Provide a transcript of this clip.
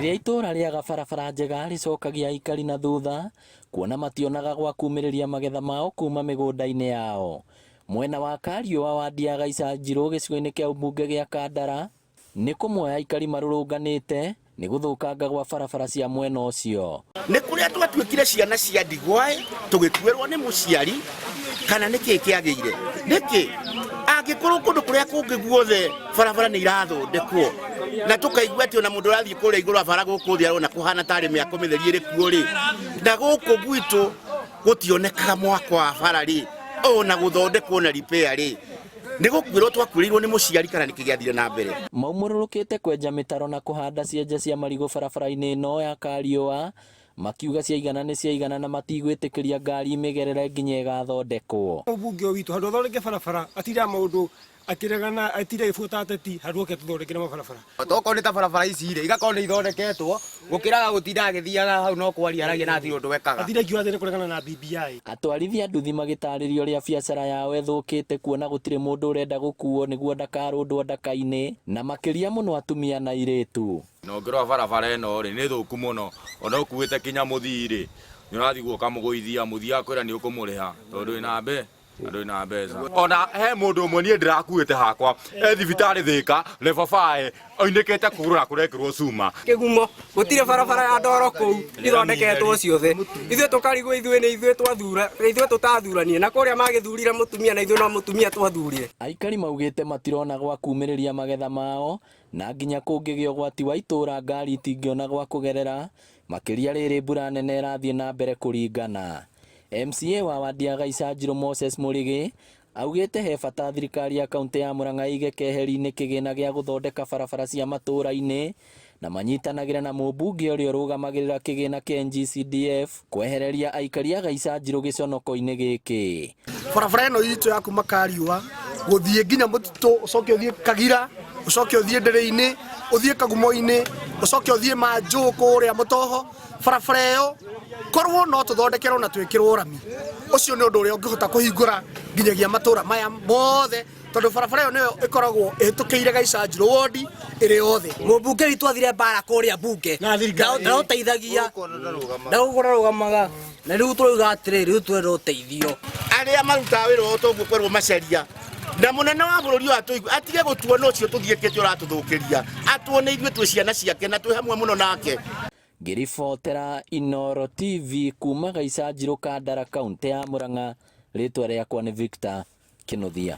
Rĩrĩa itũra rĩaga barabara njega rĩcokagia aikari na thutha kuona mationaga gwa kumĩrĩria magetha mao kuma mĩgũnda-inĩ yao. Mwena wa KARIUA wa ndiaga icajirũ gĩcigo-inĩ kĩa ũmbunge gĩa Kandara nĩ kũmwe aikari marũrũnganĩte nĩ gũthũkanga gwa barabara cia mwena ũcio. Nĩ kũrĩa twatuĩkire ciana cia ndigwa tũgĩkuĩrwo nĩ mũciari kana nĩkĩ kĩagĩire nĩkĩ angĩkorwo kũndũ kũrĩa kũngĩ guothe barabara nĩ irathondekwo na tũkaigua atĩ ona mũndũ ũrathiĩ kũrĩa igũrũ wa bara gũkũ thĩ arona kũhana tarĩ mĩako mĩtheri ĩrĩ kuo rĩ, na gũkũ gwitũ gũtionekaga mwako wa bara rĩ, ona gũthondekwo na repair rĩ, nĩ gũkwĩrwo twakuĩrĩirwo nĩ mũciari kana nĩkĩ gĩathire na mbere. Maumũrũrũkĩte kwenja mĩtaro na kũhanda cienje cia marigũ barabara-inĩ ĩno ya KARIUA makiuga ciaigana nĩ ciaigana na matigwĩtĩkĩria ngari mĩgerere nginya ĩgathondekwo. Mũmbunge witũ handũ athondeke barabara atira maũndũ akĩregana atira ibuta ateti handũ oke tũthondekere mabarabara. Tokorwo nĩ ta barabara ici rĩ igakorwo nĩ ithondeketwo gũkĩraga gũtinda agĩthiaga hau no kwaria aragia na atiri ũndũ wekaga. Atira kiuga atĩ nĩ kũregana na BBI. Atwarithia nduthi magĩtarĩrio ũrĩa biacara yao ĩthũkĩte kuona gũtirĩ mũndũ ũrenda gũkuo nĩguo ndakarũndwo ndaka-inĩ na makĩria mũno atumia na airĩtu. No ngĩrora barabara ĩno rĩ nĩ thũku mũno, ona ũkuĩte kinya mũthirĩ nĩ ũrathiĩ guoka mũgũithia mũthia kwĩra nĩ ũkũmũrĩha tondũ wĩna mbeca. Ona he mũndũ ũmwe niĩ ndĩrakuĩte hakwa thibitarĩ Thĩka rebabaĩ oinĩkĩte kũgũrũra kũrekĩrwo cuma. Kĩgumo gũtirĩ barabara ya ndoro kũu ithondeketwo ciothe, ithuĩ tũkarigwo ithuĩ nĩ ithuĩ twathura ithuĩ tũtathuranie na kũrĩa magĩthurire mũtumia na ithuĩ no mũtumia twathurire. Aikari maugĩte matirona gwa kumĩrĩria magetha mao na nginya kũngĩgĩa ũgwati wa itũra ngari itingĩona gwa kũgerera makĩria rĩrĩ mbura nene ĩrathiĩ na mbere kũringana. MCA wa Wandiaga Icajirũ Moses Mũrĩgĩ augĩte he bata thirikari ya kaunti ya Mũrang'a ige keheri-inĩ kĩgĩna gĩa gũthondeka barabara cia matũra-inĩ na manyitanagĩre na mũmbunge ũrĩa ũrũgamagĩrĩra kĩgĩna kĩa NGCDF kwehereria aikari a Icajirũ gĩconoko-inĩ gĩkĩ. Barabara ĩno itũ ya kuma KARIUA gũthiĩ nginya mũtitũ ũcoke ũthiĩ Kagira ũcoke ũthiĩ Ndĩrĩ-inĩ ũthiĩ Kagumo-inĩ ũcoke ũthiĩ Manjũ kũrĩa Mũtoho, barabara ĩyo korwo no tũthondekerwo na twĩkĩrwo rami. Ũcio nĩ ũndũ ũrĩa ũngĩhota kũhingũra nginyagia matũra maya mothe tondũ barabara ĩyo nĩyo ĩkoragwo ĩhĩtũkĩire Icajirũ wondi ĩrĩ yothe. Mũmbunge witũ athire bara kũrĩa mbunge ndaũteithagia ndaũrũgamaga na rĩu tũrauga atĩrĩ rĩu twenda ũteithio. Arĩa marutaga wĩra ũyũ tũgũkorwo macaria na mũnene wa bũrũri wa tũigua atige gũtuona ũcio tũthiĩkĩte ũratũthũkĩria atuone ithuĩ twĩ ciana ciake na twĩ hamwe mũno nake. Ngĩribotera Inooro TV kuma Icajirũ Kandara kaunti ya Mũrang'a, rĩtwa rĩakwa nĩ Victor Kĩnuthia.